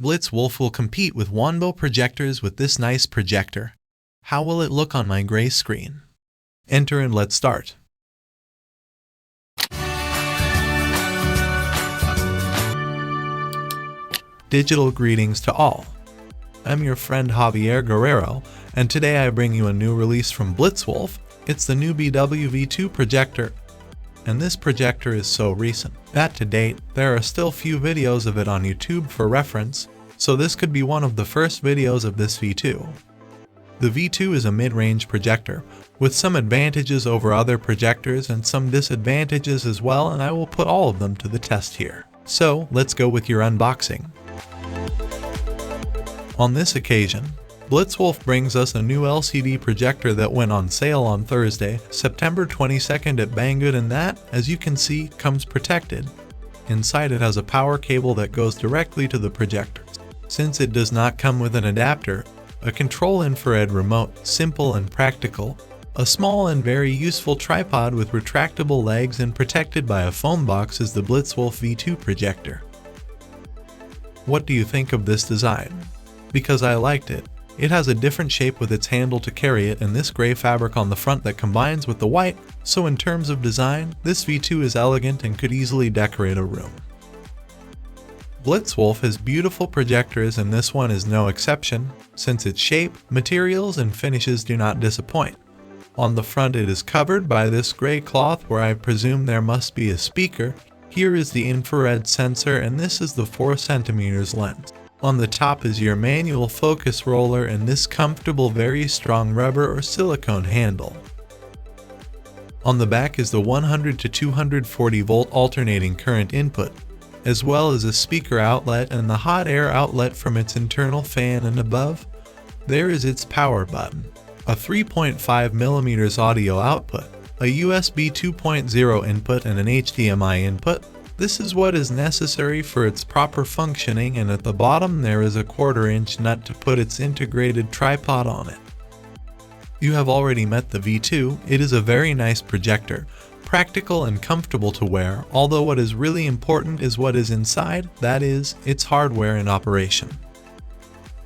BlitzWolf will compete with Wanbo projectors with this nice projector. How will it look on my gray screen? Enter and let's start. Digital greetings to all. I'm your friend Javier Guerrero, and today I bring you a new release from BlitzWolf. It's the new BW-V2 projector, and this projector is so recent that to date, there are still few videos of it on YouTube for reference, so this could be one of the first videos of this V2. The V2 is a mid-range projector, with some advantages over other projectors and some disadvantages as well, and I will put all of them to the test here. So, let's go with your unboxing. On this occasion, BlitzWolf brings us a new LCD projector that went on sale on Thursday, September 22nd at Banggood, and that, as you can see, comes protected. Inside it has a power cable that goes directly to the projector. Since it does not come with an adapter, a control infrared remote, simple and practical, a small and very useful tripod with retractable legs and protected by a foam box is the BlitzWolf V2 projector. What do you think of this design? Because I liked it. It has a different shape with its handle to carry it and this gray fabric on the front that combines with the white, so in terms of design, this V2 is elegant and could easily decorate a room. BlitzWolf has beautiful projectors and this one is no exception, since its shape, materials, and finishes do not disappoint. On the front it is covered by this gray cloth where I presume there must be a speaker. Here is the infrared sensor and this is the 4 cm lens. On the top is your manual focus roller and this comfortable very strong rubber or silicone handle. On the back is the 100 to 240 volt alternating current input, as well as a speaker outlet and the hot air outlet from its internal fan, and above, there is its power button, a 3.5mm audio output, a USB 2.0 input and an HDMI input. This is what is necessary for its proper functioning, and at the bottom there is a 1/4-inch nut to put its integrated tripod on it. You have already met the V2, it is a very nice projector, practical and comfortable to wear, although what is really important is what is inside, that is, its hardware in operation.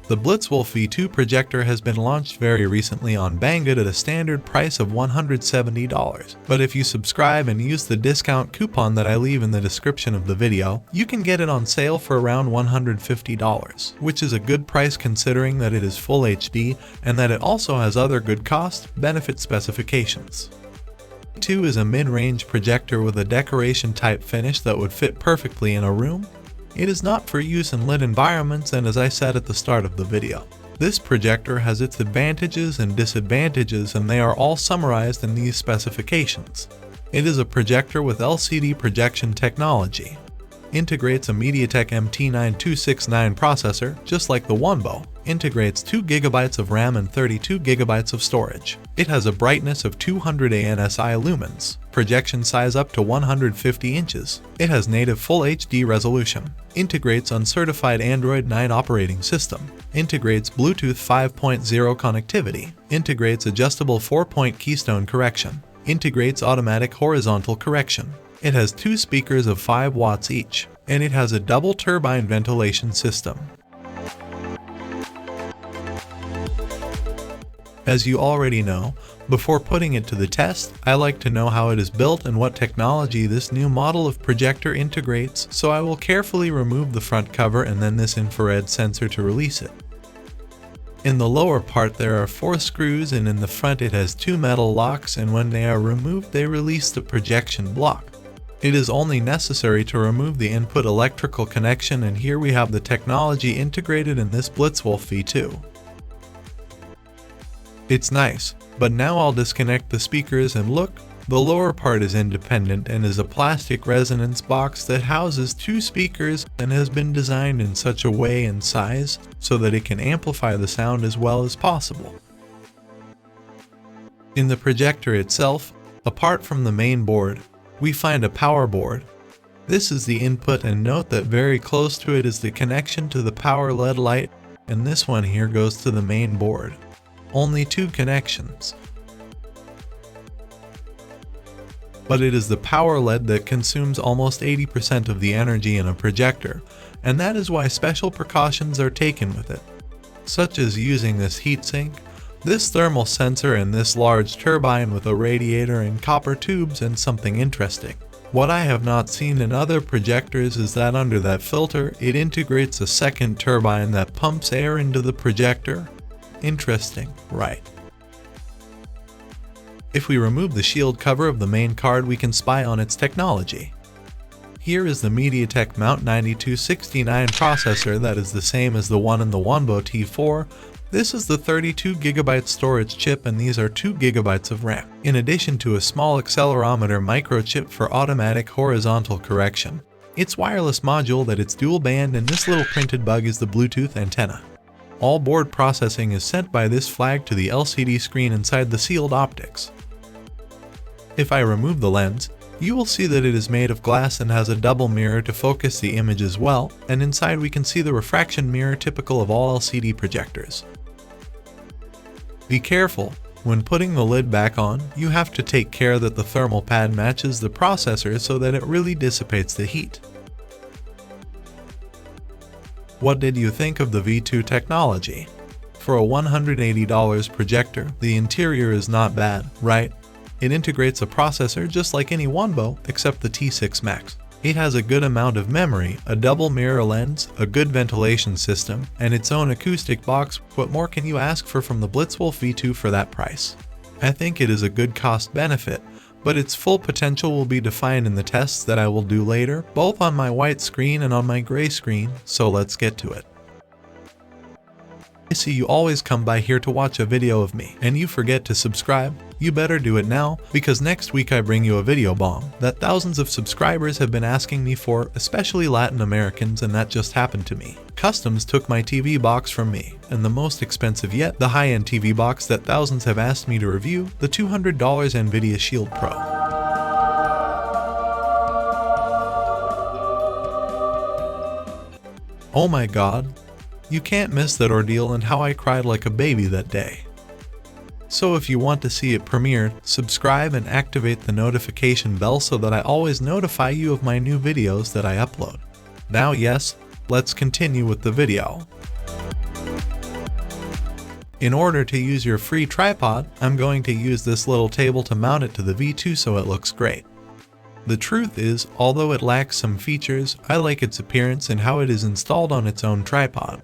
The BlitzWolf V2 projector has been launched very recently on Banggood at a standard price of $170, but if you subscribe and use the discount coupon that I leave in the description of the video, you can get it on sale for around $150, which is a good price considering that it is full HD and that it also has other good cost-benefit specifications. V2 is a mid-range projector with a decoration type finish that would fit perfectly in a room. It is not for use in lit environments, and as I said at the start of the video, this projector has its advantages and disadvantages and they are all summarized in these specifications. It is a projector with LCD projection technology. Integrates a MediaTek MT9269 processor, just like the Wanbo. Integrates 2 GB of RAM and 32 GB of storage. It has a brightness of 200 ANSI lumens, projection size up to 150 inches. It has native Full HD resolution. Integrates uncertified Android 9 operating system. Integrates Bluetooth 5.0 connectivity. Integrates adjustable 4-point keystone correction. Integrates automatic horizontal correction. It has 2 speakers of 5 watts each, and it has a double turbine ventilation system. As you already know, before putting it to the test, I like to know how it is built and what technology this new model of projector integrates, so I will carefully remove the front cover and then this infrared sensor to release it. In the lower part there are 4 screws and in the front it has 2 metal locks, and when they are removed they release the projection block. It is only necessary to remove the input electrical connection, and here we have the technology integrated in this BlitzWolf V2. It's nice, but now I'll disconnect the speakers and look, the lower part is independent and is a plastic resonance box that houses 2 speakers and has been designed in such a way and size so that it can amplify the sound as well as possible. In the projector itself, apart from the main board, we find a power board. This is the input, and note that very close to it is the connection to the power LED light, and this one here goes to the main board. Only 2 connections. But it is the power LED that consumes almost 80% of the energy in a projector, and that is why special precautions are taken with it, such as using this heatsink, this thermal sensor, and this large turbine with a radiator and copper tubes. And something interesting, what I have not seen in other projectors is that under that filter it integrates a second turbine that pumps air into the projector. Interesting, right? If we remove the shield cover of the main card, we can spy on its technology. Here is the MediaTek Mount 9269 processor that is the same as the one in the Wanbo T4. This is the 32GB storage chip, and these are 2GB of RAM, in addition to a small accelerometer microchip for automatic horizontal correction. It's wireless module that it's dual band, and this little printed bug is the Bluetooth antenna. All board processing is sent by this flag to the LCD screen inside the sealed optics. If I remove the lens, you will see that it is made of glass and has a double mirror to focus the image as well, and inside we can see the refraction mirror typical of all LCD projectors. Be careful, when putting the lid back on, you have to take care that the thermal pad matches the processor so that it really dissipates the heat. What did you think of the V2 technology? For a $180 projector, the interior is not bad, right? It integrates a processor just like any Wanbo except the T6 Max. It has a good amount of memory, a double mirror lens, a good ventilation system, and its own acoustic box. What more can you ask for from the BlitzWolf V2 for that price? I think it is a good cost benefit, but its full potential will be defined in the tests that I will do later, both on my white screen and on my gray screen, so let's get to it. I see you always come by here to watch a video of me, and you forget to subscribe. You better do it now, because next week I bring you a video bomb that thousands of subscribers have been asking me for, especially Latin Americans, and that just happened to me. Customs took my TV box from me, and the most expensive yet, the high-end TV box that thousands have asked me to review, the $200 NVIDIA Shield Pro. Oh my god. You can't miss that ordeal and how I cried like a baby that day. So if you want to see it premiered, subscribe and activate the notification bell so that I always notify you of my new videos that I upload. Now yes, let's continue with the video. In order to use your free tripod, I'm going to use this little table to mount it to the V2 so it looks great. The truth is, although it lacks some features, I like its appearance and how it is installed on its own tripod.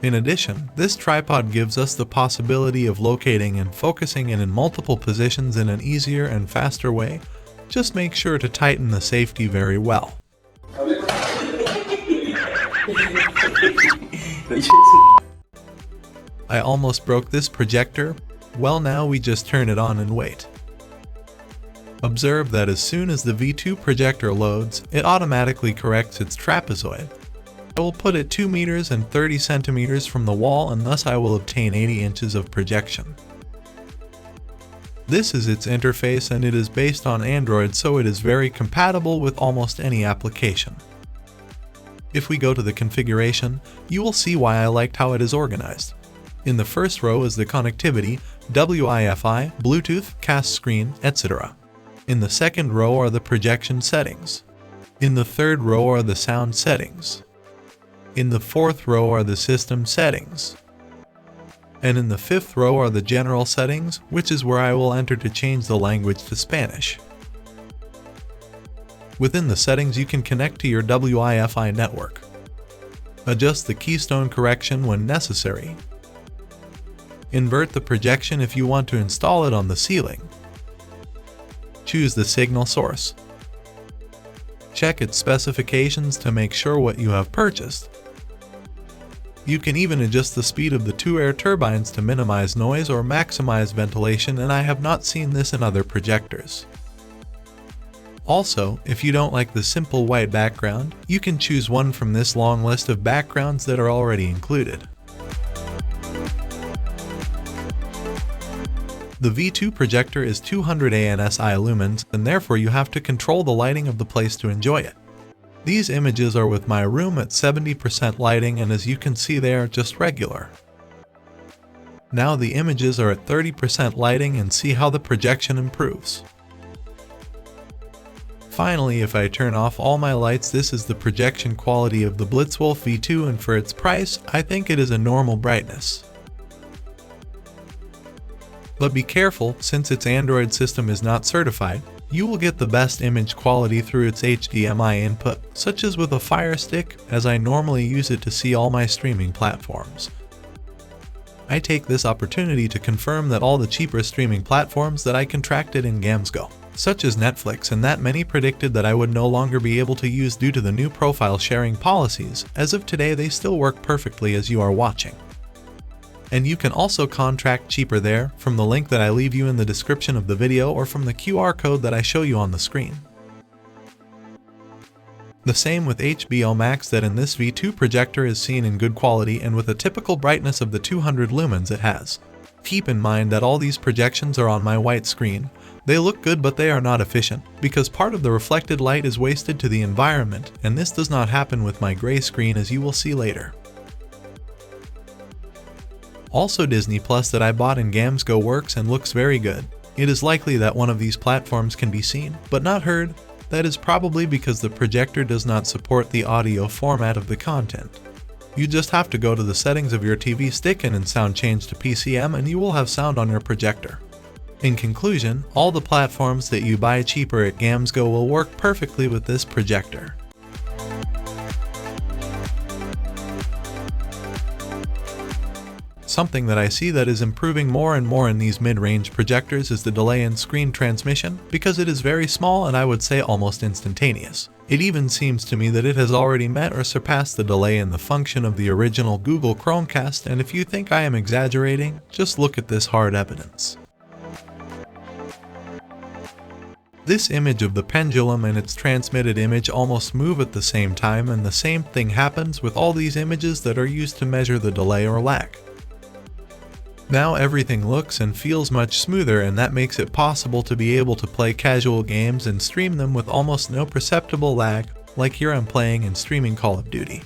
In addition, this tripod gives us the possibility of locating and focusing it in multiple positions in an easier and faster way. Just make sure to tighten the safety very well. I almost broke this projector. Well, now we just turn it on and wait. Observe that as soon as the V2 projector loads, it automatically corrects its trapezoid. I will put it 2 meters and 30 centimeters from the wall, and thus I will obtain 80 inches of projection. This is its interface, and it is based on Android, so it is very compatible with almost any application. If we go to the configuration, you will see why I liked how it is organized. In the first row is the connectivity, Wi-Fi, Bluetooth, cast screen, etc. In the second row are the projection settings. In the third row are the sound settings. In the fourth row are the system settings. And in the fifth row are the general settings, which is where I will enter to change the language to Spanish. Within the settings you can connect to your Wi-Fi network. Adjust the keystone correction when necessary. Invert the projection if you want to install it on the ceiling. Choose the signal source. Check its specifications to make sure what you have purchased. You can even adjust the speed of the 2 air turbines to minimize noise or maximize ventilation, and I have not seen this in other projectors. Also, if you don't like the simple white background, you can choose one from this long list of backgrounds that are already included. The V2 projector is 200 ANSI lumens, and therefore you have to control the lighting of the place to enjoy it. These images are with my room at 70% lighting, and as you can see they are just regular. Now the images are at 30% lighting, and see how the projection improves. Finally, if I turn off all my lights, this is the projection quality of the BlitzWolf V2, and for its price, I think it is a normal brightness. But be careful, since its Android system is not certified, you will get the best image quality through its HDMI input, such as with a Fire Stick, as I normally use it to see all my streaming platforms. I take this opportunity to confirm that all the cheaper streaming platforms that I contracted in Gamesgo, such as Netflix, and that many predicted that I would no longer be able to use due to the new profile sharing policies, as of today they still work perfectly as you are watching. And you can also contract cheaper there, from the link that I leave you in the description of the video or from the QR code that I show you on the screen. The same with HBO Max, that in this V2 projector is seen in good quality and with a typical brightness of the 200 lumens it has. Keep in mind that all these projections are on my white screen. They look good, but they are not efficient, because part of the reflected light is wasted to the environment, and this does not happen with my gray screen, as you will see later. Also, Disney Plus that I bought in Gamesgo works and looks very good. It is likely that one of these platforms can be seen, but not heard. That is probably because the projector does not support the audio format of the content. You just have to go to the settings of your TV stick and in sound change to PCM, and you will have sound on your projector. In conclusion, all the platforms that you buy cheaper at Gamesgo will work perfectly with this projector. Something that I see that is improving more and more in these mid-range projectors is the delay in screen transmission, because it is very small and I would say almost instantaneous. It even seems to me that it has already met or surpassed the delay in the function of the original Google Chromecast, and if you think I am exaggerating, just look at this hard evidence. This image of the pendulum and its transmitted image almost move at the same time, and the same thing happens with all these images that are used to measure the delay or lag. Now everything looks and feels much smoother, and that makes it possible to be able to play casual games and stream them with almost no perceptible lag, like here I'm playing and streaming Call of Duty.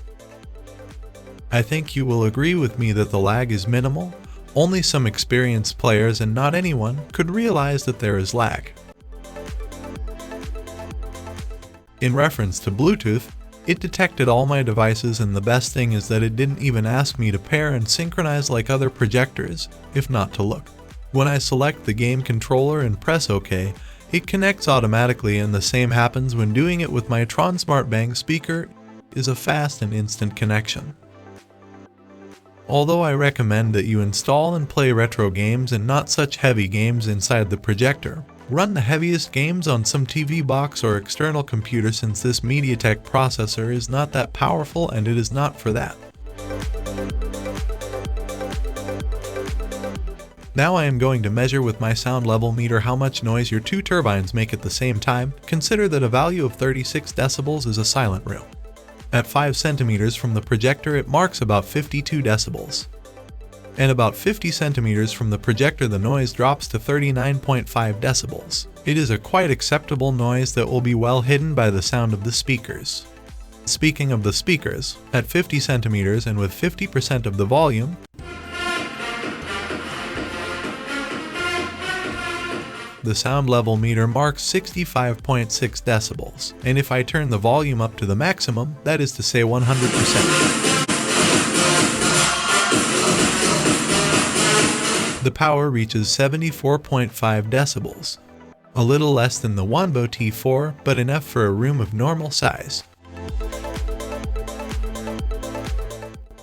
I think you will agree with me that the lag is minimal. Only some experienced players and not anyone could realize that there is lag. In reference to Bluetooth, it detected all my devices, and the best thing is that it didn't even ask me to pair and synchronize like other projectors, if not to look. When I select the game controller and press OK, it connects automatically, and the same happens when doing it with my Tron Smart Bang speaker. It is a fast and instant connection. Although I recommend that you install and play retro games and not such heavy games inside the projector, run the heaviest games on some TV box or external computer, since this MediaTek processor is not that powerful and it is not for that. Now I am going to measure with my sound level meter how much noise your two turbines make at the same time. Consider that a value of 36 decibels is a silent room. At 5 centimeters from the projector it marks about 52 decibels. And about 50 centimeters from the projector the noise drops to 39.5 decibels. It is a quite acceptable noise that will be well hidden by the sound of the speakers. Speaking of the speakers, at 50 centimeters and with 50% of the volume, the sound level meter marks 65.6 decibels, and if I turn the volume up to the maximum, that is to say 100%. The power reaches 74.5 decibels, a little less than the Wanbo T4, but enough for a room of normal size.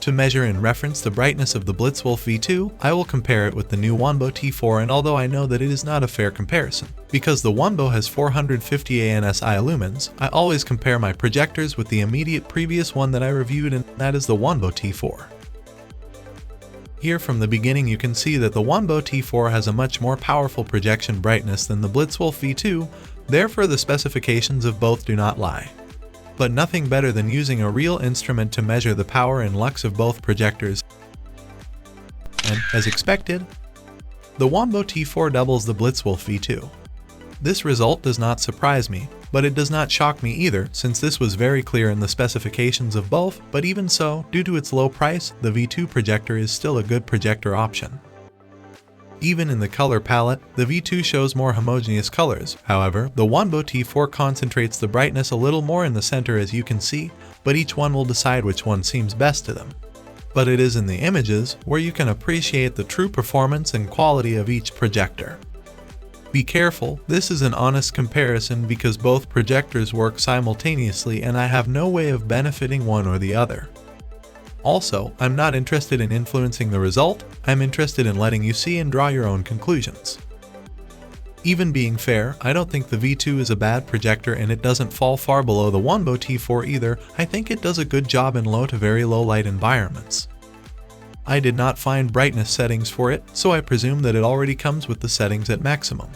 To measure and reference the brightness of the BlitzWolf V2, I will compare it with the new Wanbo T4, and although I know that it is not a fair comparison, because the Wanbo has 450 ANSI lumens, I always compare my projectors with the immediate previous one that I reviewed, and that is the Wanbo T4. Here from the beginning you can see that the Wanbo T4 has a much more powerful projection brightness than the BlitzWolf V2, therefore the specifications of both do not lie. But nothing better than using a real instrument to measure the power and lux of both projectors. And, as expected, the Wanbo T4 doubles the BlitzWolf V2. This result does not surprise me, but it does not shock me either, since this was very clear in the specifications of both, but even so, due to its low price, the V2 projector is still a good projector option. Even in the color palette, the V2 shows more homogeneous colors. However, the Wanbo T4 concentrates the brightness a little more in the center, as you can see, but each one will decide which one seems best to them. But it is in the images where you can appreciate the true performance and quality of each projector. Be careful, this is an honest comparison because both projectors work simultaneously and I have no way of benefiting one or the other. Also, I'm not interested in influencing the result, I'm interested in letting you see and draw your own conclusions. Even being fair, I don't think the V2 is a bad projector and it doesn't fall far below the Wanbo T4 either. I think it does a good job in low to very low light environments. I did not find brightness settings for it, so I presume that it already comes with the settings at maximum.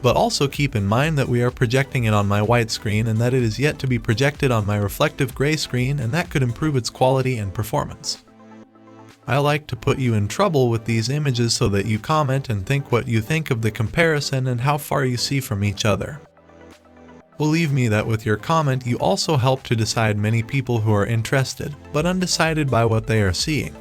But also keep in mind that we are projecting it on my white screen and that it is yet to be projected on my reflective gray screen, and that could improve its quality and performance. I like to put you in trouble with these images so that you comment and think what you think of the comparison and how far you see from each other. Believe me that with your comment you also help to decide many people who are interested, but undecided by what they are seeing.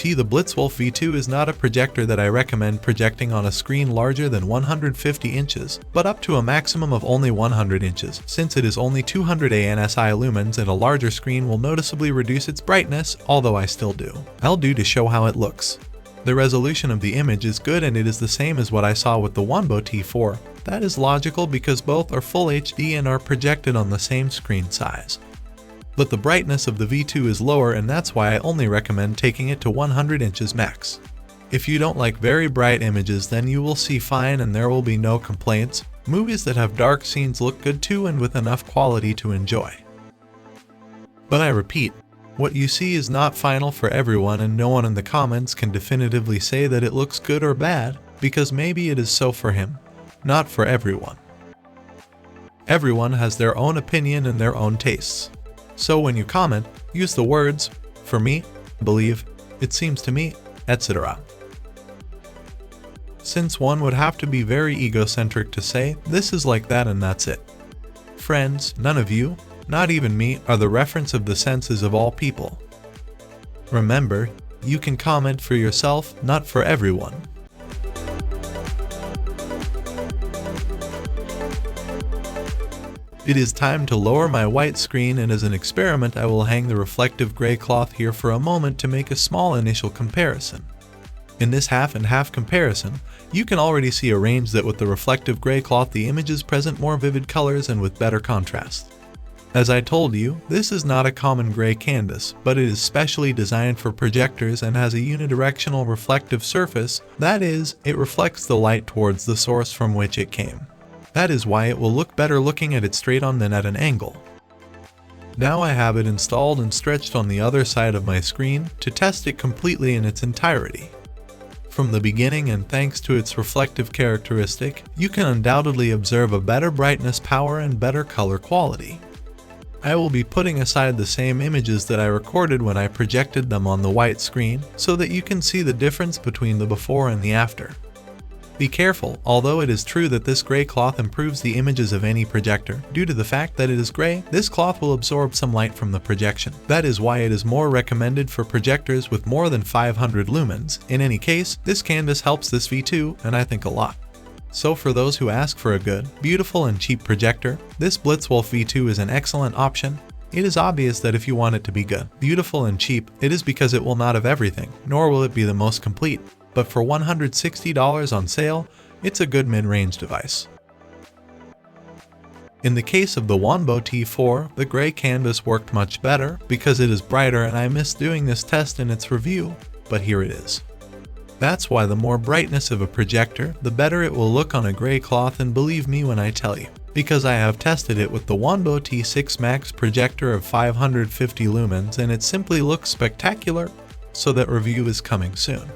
The BlitzWolf V2 is not a projector that I recommend projecting on a screen larger than 150 inches, but up to a maximum of only 100 inches, since it is only 200 ANSI lumens and a larger screen will noticeably reduce its brightness, although I still do. I'll do to show how it looks. The resolution of the image is good and it is the same as what I saw with the Wanbo T4. That is logical because both are full HD and are projected on the same screen size. But the brightness of the V2 is lower and that's why I only recommend taking it to 100 inches max. If you don't like very bright images then you will see fine and there will be no complaints. Movies that have dark scenes look good too and with enough quality to enjoy. But I repeat, what you see is not final for everyone and no one in the comments can definitively say that it looks good or bad, because maybe it is so for him, not for everyone. Everyone has their own opinion and their own tastes. So when you comment, use the words, for me, believe, it seems to me, etc. Since one would have to be very egocentric to say, this is like that and that's it. Friends, none of you, not even me, are the reference of the senses of all people. Remember, you can comment for yourself, not for everyone. It is time to lower my white screen, and as an experiment I will hang the reflective gray cloth here for a moment to make a small initial comparison. In this half and half comparison, you can already see a range that with the reflective gray cloth the images present more vivid colors and with better contrast. As I told you, this is not a common gray canvas, but it is specially designed for projectors and has a unidirectional reflective surface, that is, it reflects the light towards the source from which it came. That is why it will look better looking at it straight on than at an angle. Now I have it installed and stretched on the other side of my screen to test it completely in its entirety. From the beginning and thanks to its reflective characteristic, you can undoubtedly observe a better brightness power and better color quality. I will be putting aside the same images that I recorded when I projected them on the white screen so that you can see the difference between the before and the after. Be careful, although it is true that this gray cloth improves the images of any projector, due to the fact that it is gray, this cloth will absorb some light from the projection. That is why it is more recommended for projectors with more than 500 lumens. In any case, this canvas helps this V2, and I think a lot. So for those who ask for a good, beautiful and cheap projector, this BlitzWolf V2 is an excellent option. It is obvious that if you want it to be good, beautiful and cheap, it is because it will not have everything, nor will it be the most complete. But for $160 on sale, it's a good mid-range device. In the case of the Wanbo T4, the gray canvas worked much better because it is brighter, and I missed doing this test in its review, but here it is. That's why the more brightness of a projector, the better it will look on a gray cloth, and believe me when I tell you, because I have tested it with the Wanbo T6 Max projector of 550 lumens and it simply looks spectacular, so that review is coming soon.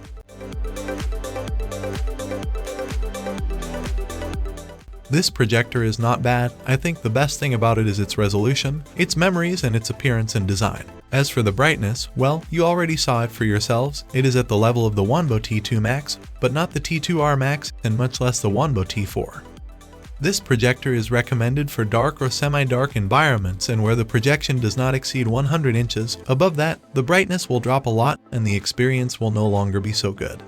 This projector is not bad. I think the best thing about it is its resolution, its memories, and its appearance and design. As for the brightness, well, you already saw it for yourselves. It is at the level of the Wanbo T2 Max, but not the T2R Max, and much less the Wanbo T4. This projector is recommended for dark or semi-dark environments and where the projection does not exceed 100 inches. Above that, the brightness will drop a lot and the experience will no longer be so good.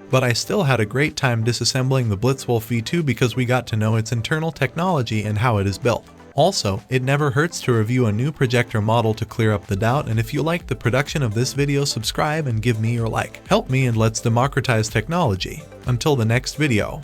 But I still had a great time disassembling the BlitzWolf V2 because we got to know its internal technology and how it is built. Also, it never hurts to review a new projector model to clear up the doubt, and if you like the production of this video, subscribe and give me your like. Help me and let's democratize technology. Until the next video.